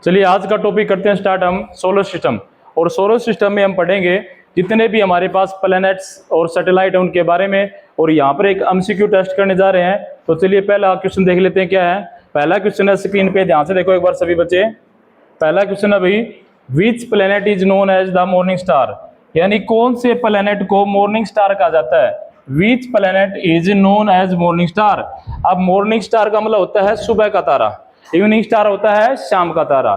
चलिए आज का टॉपिक करते हैं स्टार्ट हम सोलर सिस्टम। और सोलर सिस्टम में हम पढ़ेंगे जितने भी हमारे पास प्लैनेट्स और सैटेलाइट है उनके बारे में। और यहाँ पर एक एमसीक्यू टेस्ट करने जा रहे हैं। तो चलिए पहला क्वेश्चन देख लेते हैं क्या है। पहला क्वेश्चन है, स्क्रीन पे ध्यान से देखो एक बार सभी बच्चे। पहला क्वेश्चन है भाई, which planet is known as the morning star, यानी कौन से प्लैनेट को मॉर्निंग स्टार कहा जाता है। Which planet is known as morning star. अब मॉर्निंग स्टार का मतलब होता है सुबह का तारा, इवनिंग स्टार होता है शाम का तारा।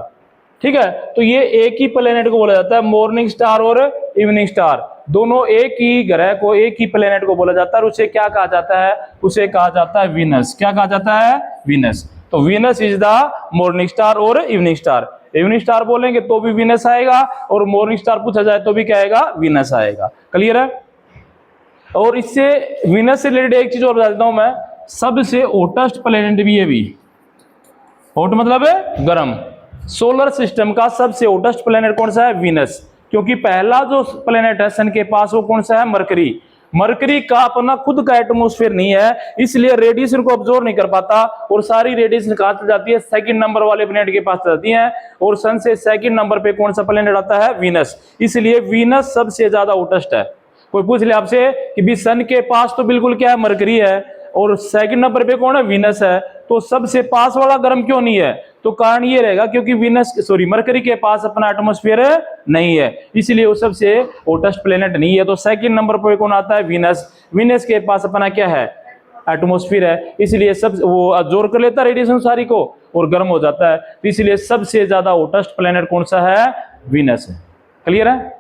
ठीक है, तो ये एक ही प्लेनेट को बोला जाता है मॉर्निंग स्टार और इवनिंग स्टार, दोनों एक ही ग्रह को, एक ही प्लेनेट को बोला जाता है। और उसे क्या कहा जाता है, उसे कहा जाता है वीनस। क्या कहा जाता है, वीनस। तो Venus is the morning star और इवनिंग स्टार। इवनिंग स्टार बोलेंगे तो भी वीनस आएगा, और मॉर्निंग स्टार पूछा जाए तो भी क्या आएगा, वीनस आएगा। क्लियर है। और इससे वीनस से रिलेटेड एक चीज और बता देता हूं मैं, सबसे हॉटेस्ट प्लेनेट भी है भी। हॉट मतलब है गर्म। सोलर सिस्टम का सबसे हॉटेस्ट प्लेनेट कौन सा है, वीनस। क्योंकि पहला जो प्लेनेट है सन के पास वो कौन सा है, मरकरी। मरकरी का अपना खुद का एटमॉस्फेयर नहीं है, इसलिए रेडिएशन को अब्जॉर्ब नहीं कर पाता, और सारी रेडिएशन कहां चल जाती है, सेकंड नंबर वाले प्लेनेट के पास जाती है। और सन से सेकंड नंबर पे कौन सा प्लेनेट आता है, वीनस। इसलिए वीनस सबसे ज्यादा हॉटेस्ट है। कोई पूछ ले आपसे कि भी सन के पास तो बिल्कुल क्या है, मरकरी है, और सेकंड नंबर पे कौन है, वीनस है, तो सबसे पास वाला गर्म क्यों नहीं है। तो कारण ये रहेगा क्योंकि मरकरी के पास अपना एटमॉस्फेयर नहीं है, इसलिए वो सबसे हॉटेस्ट प्लेनेट नहीं है। तो सेकंड नंबर पर कौन आता है, वीनस। वीनस के पास अपना क्या है, एटमॉस्फेयर है, इसलिए सब वो अब्जॉर्ब कर लेता है रेडिएशन सारी को और गर्म हो जाता है। तो इसलिए सबसे ज्यादा हॉटेस्ट प्लेनेट कौन सा है, वीनस है। क्लियर है,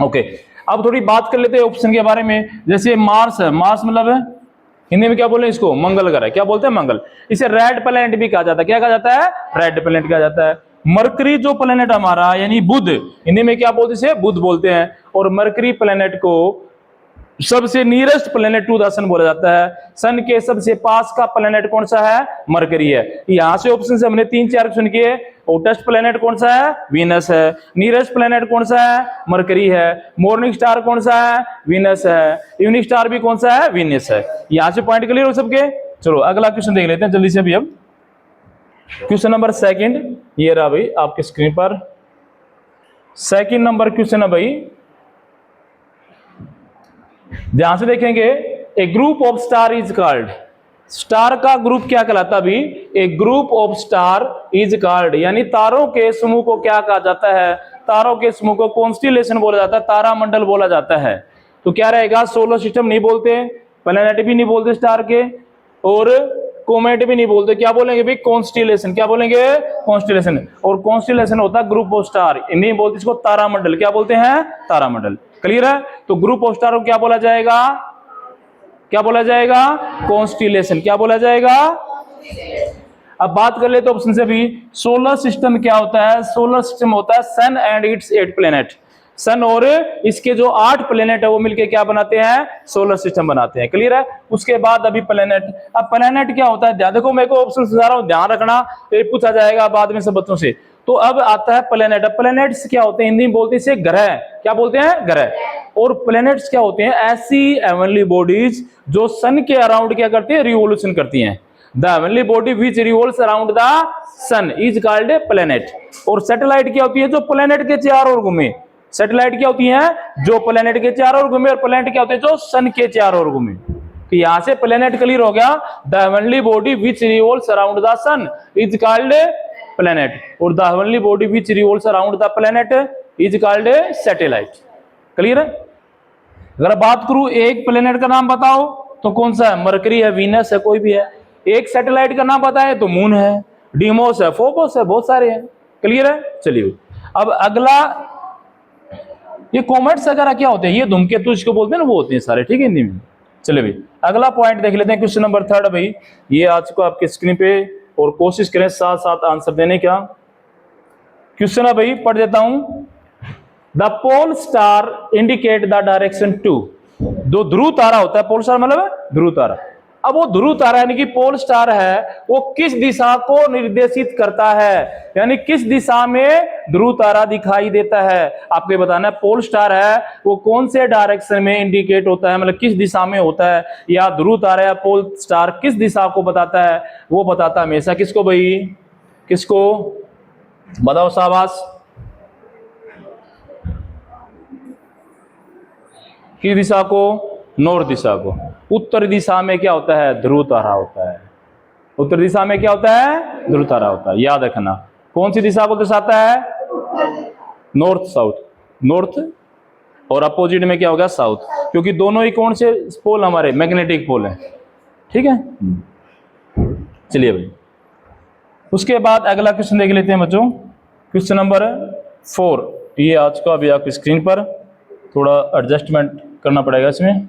ओके। अब थोड़ी बात कर लेते हैं ऑप्शन के बारे में। जैसे मार्स है, मार्स मतलब है हिंदी में क्या बोले इसको, मंगल ग्रह। क्या बोलते हैं, मंगल। इसे रेड प्लेनेट भी कहा जाता है। क्या कहा जाता है, रेड प्लेनेट कहा जाता है। मरकरी जो प्लेनेट हमारा यानी बुध, हिंदी में क्या बोलते हैं, बुध बोलते हैं। और मरकरी प्लेनेट को सबसे नियरेस्ट प्लेनेट टू द सन बोला जाता है। सन के सबसे पास का प्लेनेट कौन सा है, मरकरी है। यहां से ऑप्शन से हमने 3-4 क्वेश्चन किए। हॉटेस्ट प्लेनेट कौन सा है, वीनस है। नियरेस्ट प्लेनेट कौन सा है, मरकरी है। मॉर्निंग स्टार कौन सा है, वीनस है। इवनिंग स्टार भी कौन सा है, वीनस है। यहां से पॉइंट क्लियर हो सबके। चलो अगला क्वेश्चन देख लेते हैं जल्दी से। अभी अब क्वेश्चन नंबर सेकंड ये रहा भाई आपके स्क्रीन पर। सेकंड नंबर क्वेश्चन है भाई, ध्यान से देखेंगे। A group of star is called. Star का ग्रुप क्या कहलाता भी, a group of star is called, यानी तारों के समूह को क्या कहा जाता है, तारों के समूह को कॉन्स्टिलेशन बोला जाता है, तारा मंडल बोला जाता है। तो क्या रहेगा, सोलर सिस्टम नहीं बोलते, प्लैनेट भी नहीं बोलते स्टार के, और कोमेट भी नहीं बोलते। क्या बोलेंगे भाई, कॉन्स्टिलेशन। क्या बोलेंगे, कॉन्स्टिलेशन। और कॉन्स्टिलेशन होता है ग्रुप ऑफ स्टार, नहीं बोलते इसको तारामंडल। क्या बोलते हैं, तारामंडल। क्लियर है। तो ग्रुप ऑफ स्टार को क्या बोला जाएगा, क्या बोला जाएगा, कॉन्स्टिलेशन। क्या बोला जाएगा। अब बात कर ले तो ऑप्शन से भी, सोलर सिस्टम क्या होता है, सोलर सिस्टम होता है सन एंड इट्स 8 प्लेनेट। सन और इसके जो 8 प्लेनेट है वो मिलके क्या बनाते हैं, सोलर सिस्टम बनाते हैं। क्लियर है। उसके बाद अभी प्लेनेट। अब प्लेनेट क्या होता है, ध्यान देखो, मेरे को ऑप्शन समझा रहा हूं, ध्यान रखना, फिर पूछा जाएगा बाद में सब बच्चों से। तो अब आता है प्लेनेट। प्लेनेट्स क्या होते हैं, हिंदी में बोलते हैं इसे ग्रह। क्या बोलते हैं, ग्रह। और प्लेनेट्स क्या होते हैं, ऐसी हेवनली बॉडीज जो सन के अराउंड क्या करती है, रिवोल्यूशन करती हैं। The heavenly body which revolves around the sun is called a planet. और सैटेलाइट क्या होती है, जो प्लेनेट के चारों ओर घूमे। सैटेलाइट क्या होती है, जो प्लेनेट के चारों ओर घूमे। और प्लेनेट क्या होते हैं, जो सन के चारों ओर घूमे। तो यहां से प्लेनेट क्लियर हो गया। The heavenly body which revolves around the sun is called planet, और the heavenly body which revolves around the planet is called satellite. Clear है। अगर बात करूं एक प्लेनेट का नाम बताओ तो कौन सा है, मरकरी है, वीनस है, कोई भी है। एक सैटेलाइट का नाम बताए तो मून है, डीमोस है, फोबोस है, बहुत सारे हैं। क्लियर है। चलिए अब अगला, ये कॉमेट्स वगैरह क्या होते हैं, ये धूमकेतु इसको बोलते हैं ना, वो होते हैं सारे। ठीक है, हिंदी में। चलिए भाई अगला पॉइंट देख लेते हैं, क्वेश्चन नंबर 3 भाई। ये आज को आपके स्क्रीन पे, और कोशिश करें साथ साथ आंसर देने का। क्वेश्चन है भाई, पढ़ देता हूं। The pole star indicate the direction to. दो ध्रुव तारा होता है, पोल स्टार मतलब ध्रुव तारा। अब वो ध्रुव तारा यानी कि पोल स्टार है, वो किस दिशा को निर्देशित करता है, यानी किस दिशा में ध्रुव तारा दिखाई देता है, आपको बताना है। पोल स्टार है वो कौन से डायरेक्शन में इंडिकेट होता है, मतलब किस दिशा में होता है, या ध्रुव तारा या पोल स्टार किस दिशा को बताता है, वो बताता है हमेशा किसको भाई, किसको, बताओ शाबाश। किस दिशा को? नॉर्थ दिशा को। उत्तर दिशा में क्या होता है? ध्रुव तारा होता है। उत्तर दिशा में क्या होता है? ध्रुव तारा होता है, याद रखना। कौन सी दिशा को दर्शाता है? North south. नॉर्थ और अपोजिट में क्या होगा? साउथ, क्योंकि दोनों ही कौन से पोल हमारे? मैग्नेटिक पोल है, ठीक है। चलिए भाई, उसके बाद अगला क्वेश्चन देख लेते हैं बच्चों। क्वेश्चन नंबर 4, ये आज का अभी आपकी स्क्रीन पर थोड़ा एडजस्टमेंट करना पड़ेगा इसमें।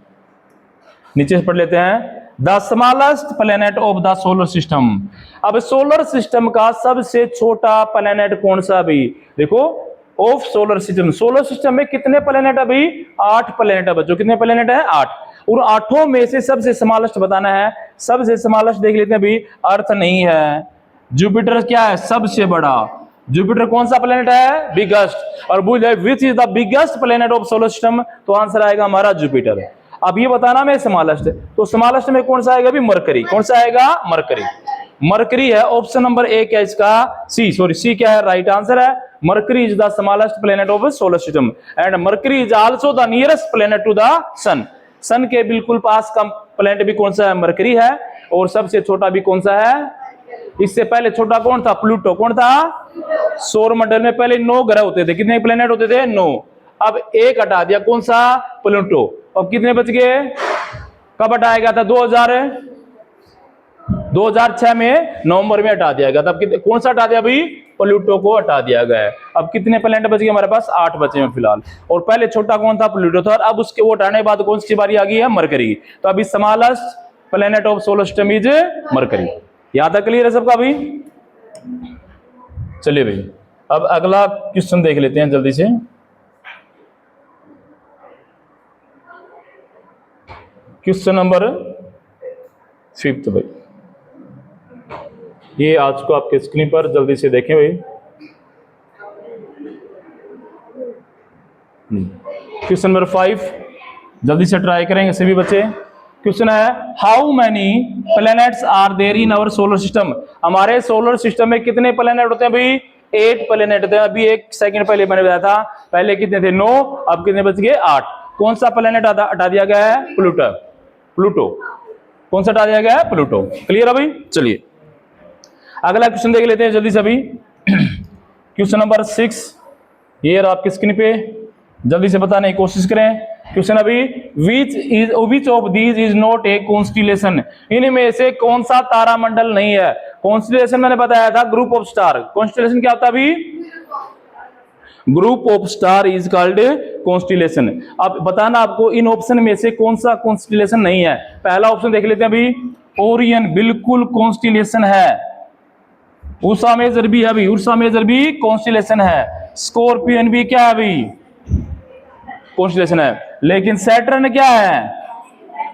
नीचे से पढ़ लेते हैं। The smallest planet of the solar system. अब सोलर सिस्टम का सबसे छोटा प्लेनेट कौन सा? अभी देखो, of solar system. Solar system में कितने प्लेनेट? अभी 8 प्लेनेट है बच्चों। कितने प्लेनेट है? 8। और 8 में से सबसे स्मॉलेस्ट बताना है। सबसे स्मॉलेस्ट देख लेते हैं। अभी अर्थ नहीं है, जुपिटर क्या है? सबसे बड़ा। जुपिटर कौन सा प्लेनेट है? बिगेस्ट। और बोल जाए विच is the biggest planet of solar system, तो आंसर आएगा हमारा जुपिटर। अब ये बताना मैं स्मॉलेस्ट, तो स्मॉलेस्ट में कौन सा आएगा? अभी मरकरी। कौन सा आएगा? मरकरी। मरकरी है। ऑप्शन नंबर 1 है इसका सी। सॉरी, सी क्या है? राइट आंसर है। Mercury is the smallest planet of solar system and Mercury is also the nearest planet to the sun. Sun के बिल्कुल पास का प्लेनेट भी कौन सा है? मरकरी है। और सबसे छोटा भी कौन सा है? इससे पहले छोटा कौन था? प्लूटो। कौन था? सौर मंडल में पहले 9 ग्रह होते थे। कितने प्लेनेट होते थे? 9। अब 1 हटा दिया, कौन सा? प्लूटो। अब कितने बच गए? कब हटाया गया था? 2006 में नवंबर में हटा दिया गया था। अब कौन सा हटा दिया? अभी प्लूटो को हटा दिया गया है। अब कितने प्लेनेट बच गए हमारे पास? 8 बचे हैं फिलहाल। और पहले छोटा कौन था? प्लूटो था। और अब उसके वो हटाने के बाद कौन सी बारी आ गई है? मरकरी। तो अभी smallest planet of solar system is mercury. याद है? क्लियर है सबका अभी? चलिए भाई, अब अगला क्वेश्चन देख लेते हैं जल्दी से। क्वेश्चन नंबर 5 भाई, ये आज को आपके स्क्रीन पर जल्दी से देखें भाई। क्वेश्चन नंबर 5 जल्दी से ट्राई करेंगे सभी बच्चे। क्वेश्चन है, how many planets are there in our solar system. हमारे सोलर सिस्टम में कितने प्लैनेट होते हैं भाई? 8 प्लैनेट होते हैं। अभी 1 सेकंड पहले मैंने बताया था, पहले कितने थे? 9। अब कितने बच गए? 8। कौन सा प्लैनेट हटा दिया गया है? प्लूटो। प्लूटो कौन सा हटा दिया गया है? प्लूटो। क्लियर है भाई? चलिए अगला क्वेश्चन देख लेते हैं जल्दी से अभी। क्वेश्चन नंबर 6, ये आपकी स्क्रीन पे, जल्दी से बताने की कोशिश करें। क्वेश्चन अभी, which of these is not a constellation. इनमें से कौन सा तारा मंडल नहीं है? कॉन्स्टिलेशन मैंने बताया था ग्रुप ऑफ स्टार। कॉन्स्टिलेशन क्या होता है अभी? Group of star is called constellation. अब बताना आपको इन ऑप्शन में से कौन सा कॉन्स्टिलेशन नहीं है। पहला ऑप्शन देख लेते हैं अभी, ओरियन बिल्कुल कॉन्स्टिलेशन है। उर्सा मेजर भी है अभी, उर्सा मेजर भी कॉन्स्टिलेशन है। स्कॉर्पियन भी क्या है अभी? कॉन्स्टिलेशन है। लेकिन सैटर्न क्या है?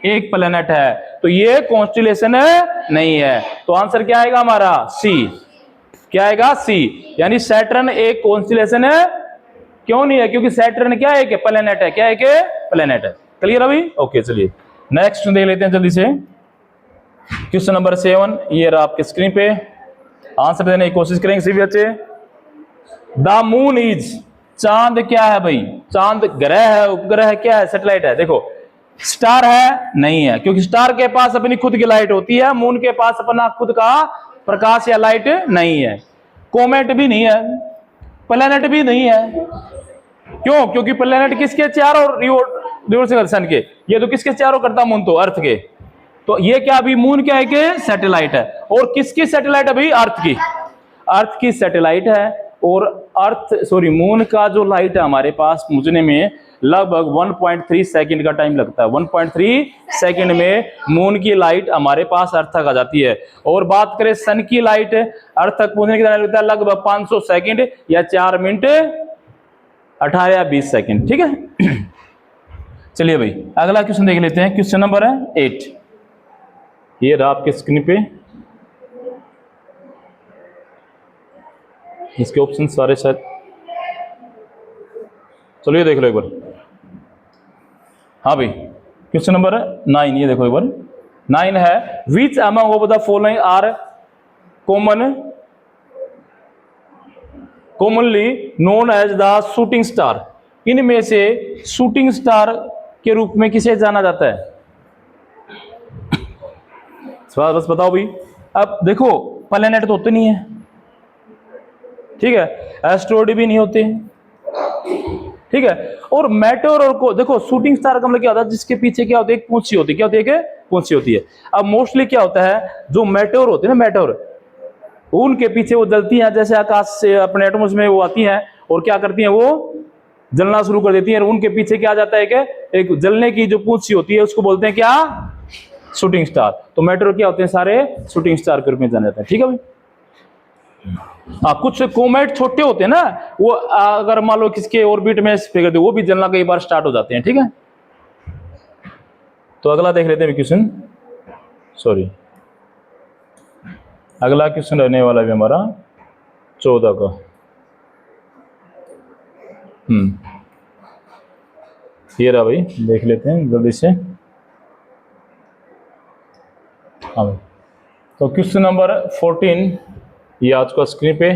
एक प्लेनेट है, तो ये कॉन्स्टिलेशन नहीं है। तो आंसर क्या आएगा हमारा? सी। क्या आएगा? सी। यानी सैटर्न एक कॉन्स्टिलेशन है। क्यों नहीं है? क्योंकि सैटर्न क्या है? एक प्लेनेट है। क्या है? कि प्लेनेट है। क्लियर अभी? ओके, चलिए नेक्स्ट देख लेते हैं जल्दी से। क्वेश्चन नंबर 7, ये रहा आपके स्क्रीन पे। आंसर देने की कोशिश करेंगे सभी बच्चे। द मून इज, चांद क्या है भाई? चांद ग्रह है, उपग्रह है, क्या है? सैटेलाइट है। देखो, स्टार है? नहीं है, क्योंकि स्टार के पास अपनी खुद की लाइट होती है। मून के पास अपना खुद का प्रकाश या लाइट नहीं है। कोमेट भी नहीं है, प्लेनेट भी नहीं है। क्यों? क्योंकि प्लेनेट किसके चारों रिवोल्व से सन के, ये तो किसके चारों करता? मून तो अर्थ के। तो ये क्या अभी मून क्या है? कि सैटेलाइट है। और किसकी सैटेलाइट है भाई? अर्थ की। अर्थ की सैटेलाइट है। और मून का जो लाइट है हमारे पास पहुंचने में लगभग 1.3 सेकंड का टाइम लगता है। 1.3 सेकंड में मून की लाइट हमारे पास अर्थ तक आ जाती है। और बात करें सन की लाइट, अर्थ तक पहुंचने के टाइम लगता है लगभग 500 सेकंड या 4 मिनट 18 या 20 सेकंड। ठीक है। चलिए भाई अगला क्वेश्चन देख लेते हैं। क्वेश्चन नंबर 8, ये रहा आपके स्क्रीन पे। इसके ऑप्शन सारे शायद, चलिए देख लो एक बार। हाँ भाई, क्वेश्चन नंबर 9, ये देखो एक बार। 9 है, which among of the following are common commonly known as the shooting star. इनमें से शूटिंग स्टार के रूप में किसे जाना जाता है? बस बताओ भाई। अब देखो प्लैनेट तो होते नहीं है, ठीक है, एस्ट्रॉइड भी नहीं होते, ठीक है, और मेटेओर को देखो, शूटिंग स्टार का मतलब क्या होता है, जिसके पीछे क्या होती है, एक पूंछी होती है। क्या होती है? एक पूंछी होती है। अब मोस्टली क्या होता है, जो मेटेओर होते हैं ना, मेटेओर, उनके पीछे वो जलती हैं, जैसे आकाश से अपने एटमॉस्फेयर में वो आती हैं और क्या करती हैं, वो जलना शुरू कर देती हैं। उनके पीछे क्या आ जाता है कि एक जलने की जो पूंछी होती है, उसको बोलते हैं क्या? Shooting star. तो मेटेओर क्या होते हैं? सारे शूटिंग स्टार के रूप में जाने जाते हैं, ठीक है भाई। कुछ कोमेट छोटे होते हैं ना, वो अगर मान लो किसके ऑर्बिट में फिगर दे, वो भी जलना कई बार स्टार्ट हो जाते हैं, ठीक है। तो अगला देख लेते हैं क्वेश्चन, सॉरी, अगला क्वेश्चन रहने वाला भी हमारा 14 का। ये रहा भाई, देख लेते हैं जल्दी से। हाँ भाई, तो क्वेश्चन नंबर 14 ये आज को स्क्रीन पे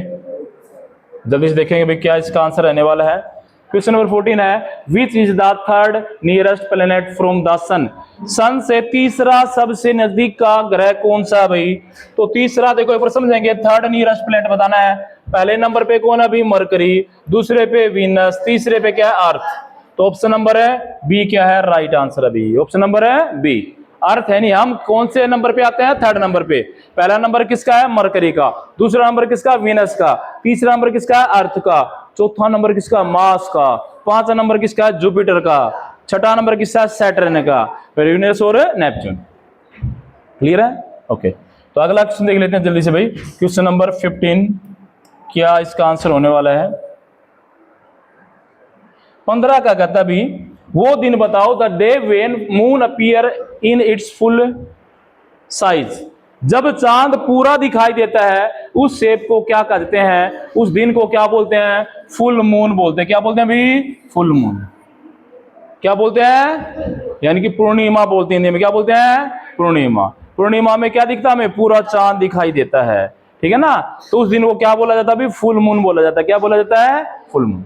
जल्दी से देखेंगे भाई, क्या इसका आंसर रहने वाला है। क्वेश्चन नंबर 14 है, which is the third nearest planet from the sun? Sun से तीसरा सबसे नजदीक का ग्रह कौन सा है भाई? तो तीसरा देखो एक बार समझेंगे, थर्ड नियरेस्ट प्लेनेट बताना है। पहले नंबर पे कौन है भाई? मरकरी, दूसरे पे वीनस, तीसरे पे क्या है? अर्थ। तो ऑप्शन नंबर है बी क्या है? राइट आंसर अभी ऑप्शन नंबर है बी, अर्थ है। नहीं, हम कौन से नंबर पे आते हैं? थर्ड नंबर पे। पहला नंबर किसका है? मरकरी का, दूसरा नंबर किसका? वीनस का, तीसरा नंबर किसका है? अर्थ का, चौथा नंबर किसका? मार्स का, पांचवा नंबर किसका है? जुपिटर का, छठा नंबर किसका है? सैटर्न का, फिर यूरेनस और नेपच्यून। क्लियर है? ओके, तो अगला क्वेश्चन देख लेते हैं जल्दी से भाई। क्वेश्चन नंबर 15 क्या इसका आंसर होने वाला है? 15 का कहता भी, वो दिन बताओ the day when moon appear in its full size. जब चांद पूरा दिखाई देता है, उस शेप को क्या कहते हैं? उस दिन को क्या बोलते हैं? फुल मून बोलते हैं। क्या बोलते हैं भाई? Full moon. क्या बोलते हैं? यानी कि पूर्णिमा बोलते हैं हिंदी में। क्या बोलते हैं? पूर्णिमा। पूर्णिमा में क्या दिखता है? हमें पूरा चांद दिखाई देता है, ठीक है ना। तो उस दिन को क्या बोला जाता है भाई? फुल मून बोला जाता है। क्या बोला जाता है? Full moon.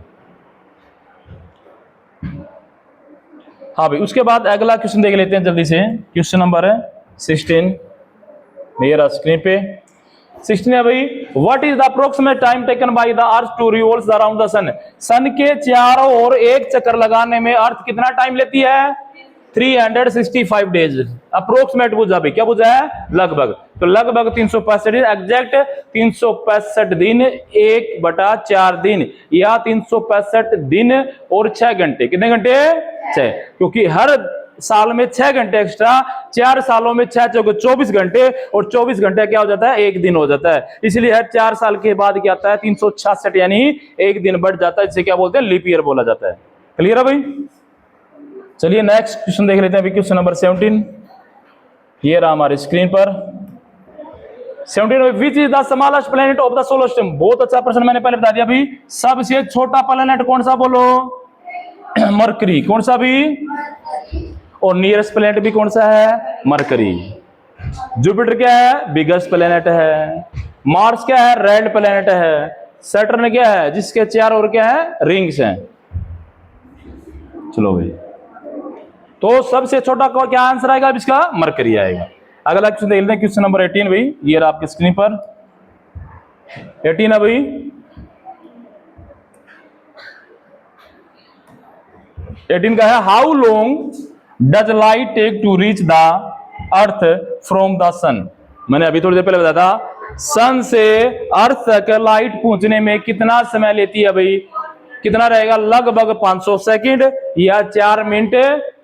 हाँ भाई, उसके बाद अगला क्वेश्चन देख लेते हैं जल्दी से। क्वेश्चन नंबर है 16 मेरा स्क्रीन पे। 16 है भाई, what is the approximate time taken by the earth to revolve around the sun? Sun के चारों ओर एक चक्कर लगाने में अर्थ कितना टाइम लेती है? 365 डेज। अप्रोक्सीमेट बुझा भाई, क्या बुझा है? लगभग। तो लगभग 365 दिन, एग्जैक्ट 365 दिन 1/4 दिन, या 365 दिन और 6 घंटे। कितने घंटे? 6, क्योंकि हर साल में 6 घंटे एक्स्ट्रा, 4 सालों में 6 चौके 24 घंटे, और 24 घंटे क्या हो जाता है? एक दिन हो जाता है। इसलिए हर 4 साल के बाद क्या आता है? 366, यानी एक दिन बढ़ जाता है, जिसे क्या बोलते हैं? लीप ईयर बोला जाता है। क्लियर है भाई? चलिए नेक्स्ट क्वेश्चन देख लेते हैं अभी। क्वेश्चन नंबर 17 ये रहा हमारी स्क्रीन पर। 17, विच is the smallest planet of the solar system? बहुत अच्छा प्रश्न, मैंने पहले बता दिया भाई। सबसे छोटा प्लैनेट कौन सा बोलो? मरकरी। कौन सा भी? और नियरेस्ट प्लैनेट भी कौन सा है? मरकरी। जुपिटर क्या है? बिगेस्ट प्लैनेट है। मार्स क्या है? रेड प्लैनेट है। सैटर्न क्या है? जिसके चार और क्या है? रिंग्स हैं। चलो भाई, तो सबसे छोटा को क्या आंसर आएगा इसका? मरकरी आएगा। अगला क्वेश्चन देख लेते हैं, क्वेश्चन नंबर 18 भाई, ये रहा आपकी स्क्रीन पर। 18 है भाई, 18 का है, how long does light take to reach the earth from the sun? मैंने अभी थोड़ी देर पहले बताया था, सन से अर्थ तक लाइट पहुंचने में कितना समय लेती है भाई? कितना रहेगा? लगभग 500 सेकंड, या 4 मिनट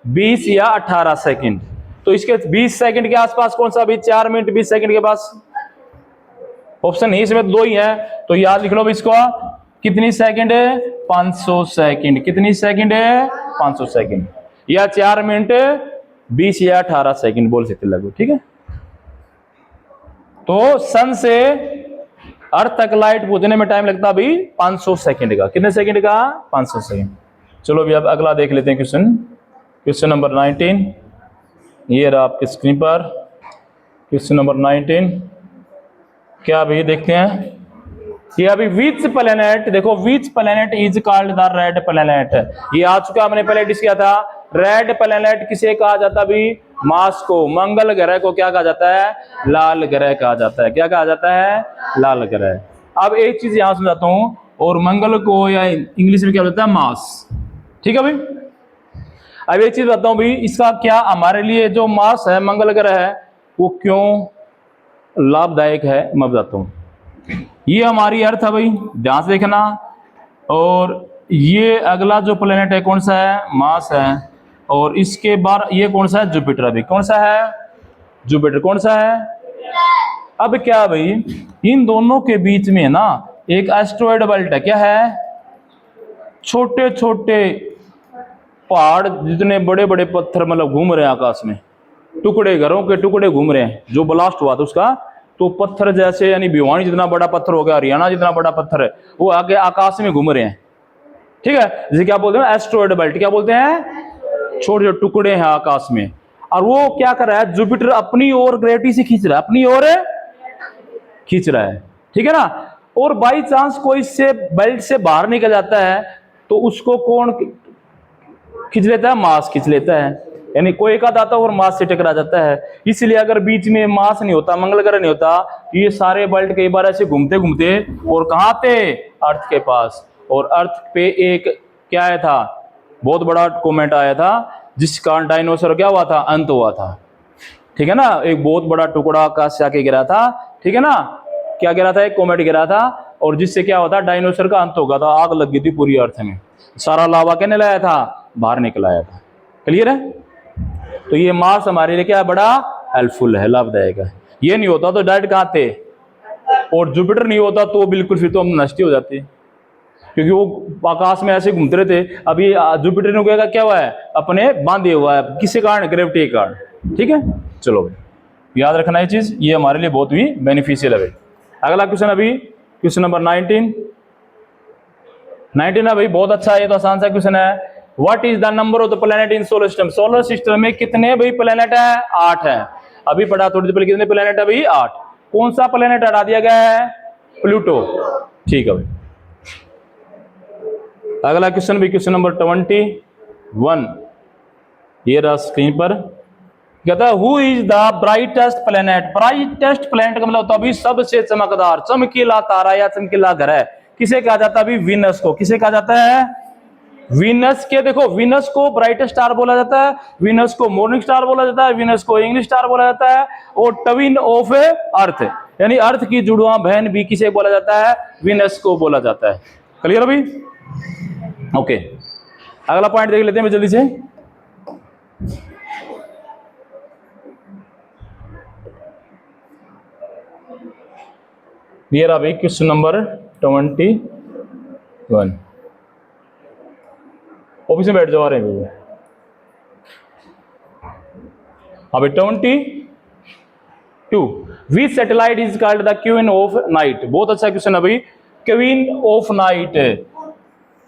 20 या 18 सेकंड। तो इसके 20 सेकंड के आसपास कौन सा भी? 4 मिनट 20 सेकंड के पास ऑप्शन ही इसमें 2 ही है, तो याद लिख लो भी इसको। कितनी सेकंड है? 500 सेकंड। कितनी सेकंड है? 500 सेकंड, या 4 मिनट 20 या 18 सेकंड बोल सकते लगभग, ठीक है। तो सन से अर्थ तक लाइट पहुंचने में टाइम लगता भी 500 सेकंड का। कितने सेकंड का? 500 सेकंड। चलो भी अब अगला देख लेते हैं क्वेश्चन। क्वेश्चन नंबर 19 ये रहा आपकी स्क्रीन पर। क्वेश्चन नंबर 19 क्या भी देखते हैं। ये अभी विच प्लेनेट, देखो which planet is called the red planet, ये आ चुका, हमने पहले डिस्कस किया था। रेड प्लेनेट किसे कहा जाता है अभी? मार्स को। मंगल ग्रह को क्या कहा जाता है? लाल ग्रह कहा जाता है। क्या कहा जाता है? लाल ग्रह। अब एक चीज यहां समझाता हूं, और मंगल को या इंग्लिश में क्या बोलता है? मार्स। ठीक है भाई। अब एक चीज बताता हूं भाई, इसका क्या हमारे लिए जो मार्स है, मंगल ग्रह है, वो क्यों लाभदायक है मैं बताता हूं। ये हमारी अर्थ है भाई, ध्यान से देखना। और ये अगला जो प्लेनेट है कौन सा है? मार्स है। और इसके बाद ये कौन सा है? जुपिटर। अभी कौन सा है? जुपिटर। कौन सा है? अब क्या भाई, इन दोनों के बीच में ना एक एस्टेरॉयड बेल्ट है। क्या है? छोटे छोटे पहाड़, जितने बड़े बड़े पत्थर मतलब घूम रहे हैं आकाश में, टुकड़े, घरों के टुकड़े घूम रहे हैं। जो ब्लास्ट हुआ था उसका, तो पत्थर जैसे, यानी भिवानी जितना बड़ा पत्थर हो गया, हरियाणा जितना बड़ा पत्थर है, वो आगे आकाश में घूम रहे हैं। ठीक है, जिसे क्या बोलते हैं? Asteroid belt. क्या बोलते हैं? छोटे छोटे टुकड़े हैं आकाश में। और वो क्या कर रहा है? जुपिटर अपनी ओर ग्रेविटी से खींच रहा है, अपनी ओर खींच रहा है। ठीक है ना। और बाई चांस कोई से बेल्ट से बाहर निकल जाता है, तो उसको कौन खींच लेता है? मार्स खींच लेता है। यानी कोई एक आधा आता है और मार्स से टकरा जाता है। इसलिए अगर बीच में मार्स नहीं होता, मंगल ग्रह नहीं होता, तो ये सारे बेल्ट कई बार ऐसे घूमते घूमते और कहाँ थे? अर्थ के पास। और अर्थ पे एक क्या आया था? बहुत बड़ा कॉमेट आया था, जिस कारण डायनासोर क्या हुआ था? अंत हुआ था। ठीक है ना। एक बहुत बड़ा टुकड़ा आकाश से आके गिरा था। ठीक है ना। क्या गिरा था? एक कॉमेट गिरा था, और जिससे क्या होता? डायनासोर का अंत हो गया था। आग लग गई थी पूरी अर्थ में। सारा लावा कहने लाया था? बाहर निकल आया था। क्लियर है। तो ये मार्स हमारे लिए क्या है? बड़ा हेल्पफुल है, लाभदायक है। ये नहीं होता तो डायरेक्ट कहाँ थे? और जुपिटर नहीं होता तो बिल्कुल फिर तो हम नष्ट हो जाते, क्योंकि वो आकाश में ऐसे घूमते रहते। अभी जुपिटर ने क्या हुआ है? अपने बांधे हुआ है। किसी कारण? ग्रेविटी के कारण। ठीक है, चलो भाई याद रखना ये चीज, ये हमारे लिए बहुत ही बेनिफिशियल है भाई। अगला क्वेश्चन, अभी क्वेश्चन नंबर 19 है भाई, बहुत अच्छा है, ये तो आसान सा क्वेश्चन है। What is the number of the planet in solar system? Solar system में कितने भाई प्लेनेट है? 8 है। अभी पढ़ा थोड़ी देर पहले, कितने प्लेनेट है भाई? 8। कौन सा प्लेनेट हटा दिया गया है? प्लूटो। ठीक है भाई। अगला क्वेश्चन भी, क्वेश्चन नंबर 21, ये रहा स्क्रीन पर। कहता है who is the brightest planet? Brightest planet का मतलब होता है सबसे चमकदार, चमकीला तारा या चमकीला ग्रह। किसे कहा जाता है? वीनस को। किसे कहा जाता है? वीनस के। देखो, वीनस को ब्राइटेस्ट स्टार बोला जाता है, वीनस को मॉर्निंग स्टार बोला जाता है, वीनस को इंग्लिश स्टार बोला जाता है, और ट्विन ऑफ अर्थ, यानी अर्थ की जुड़वा बहन भी किसे बोला जाता है? वीनस को बोला जाता है। क्लियर अभी? ओके, अगला पॉइंट देख लेते हैं जल्दी से। ये रहा भाई क्वेश्चन नंबर 21। ऑफिस में बैठ जाओ रहे हैं। अभी 22, which satellite is called the queen of night? बहुत अच्छा क्वेश्चन है भाई। क्वीन ऑफ नाइट,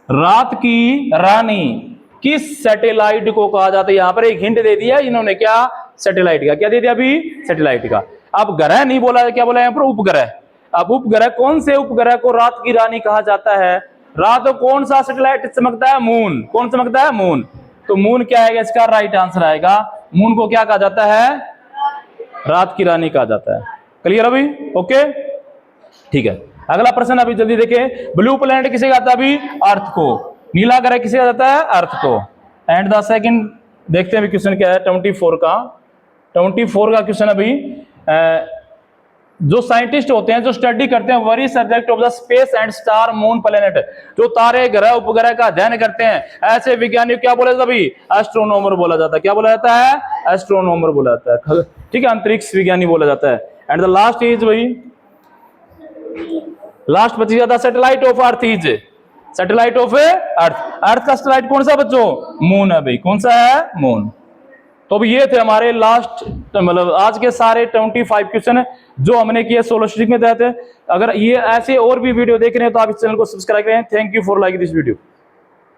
रात की रानी, किस सैटेलाइट को कहा जाता है? यहां पर एक हिंट दे दिया इन्होंने। क्या? सैटेलाइट का। क्या दे दिया अभी? सैटेलाइट का। अब ग्रह नहीं बोला, क्या बोला यहां पर? उपग्रह। अब उपग्रह, कौन से उपग्रह को रात की रानी कहा जाता है? रात को कौन सा सैटेलाइट चमकता है? मून। कौन चमकता है? मून। तो मून क्या आएगा? इसका राइट आंसर आएगा। मून को क्या कहा जाता है? रात की रानी कहा जाता है। क्लियर अभी? ओके, ठीक है। अगला प्रश्न अभी जल्दी देखें। ब्लू प्लैनेट किसे कहता है अभी? अर्थ को। नीला ग्रह किसे कहता है? अर्थ को। एंड द सेकंड देखते हैं अभी क्वेश्चन क्या है 24 का। 24 का क्वेश्चन अभी, जो साइंटिस्ट होते हैं, जो स्टडी करते हैं, very subject of the space and star moon planet, जो तारे ग्रह उपग्रह का अध्ययन करते हैं, ऐसे वैज्ञानिक क्या बोला जाता है? एस्ट्रोनॉमर बोला जाता है। क्या बोला जाता है? एस्ट्रोनॉमर बोला जाता है। ठीक है, अंतरिक्ष विज्ञानी बोला जाता है। एंड द लास्ट इज भाई, लास्ट बची जाता है satellite of earth is, satellite of earth. Earth का सैटेलाइट कौन सा बच्चों? मून है भाई। कौन सा है? मून। तो अब ये थे हमारे लास्ट, मतलब आज के सारे 25 क्वेश्चन जो हमने किए सोलर सिस्टम में तहत। अगर ये ऐसे और भी वीडियो देख रहे हैं तो आप इस चैनल को सब्सक्राइब करें। Thank you for like this video.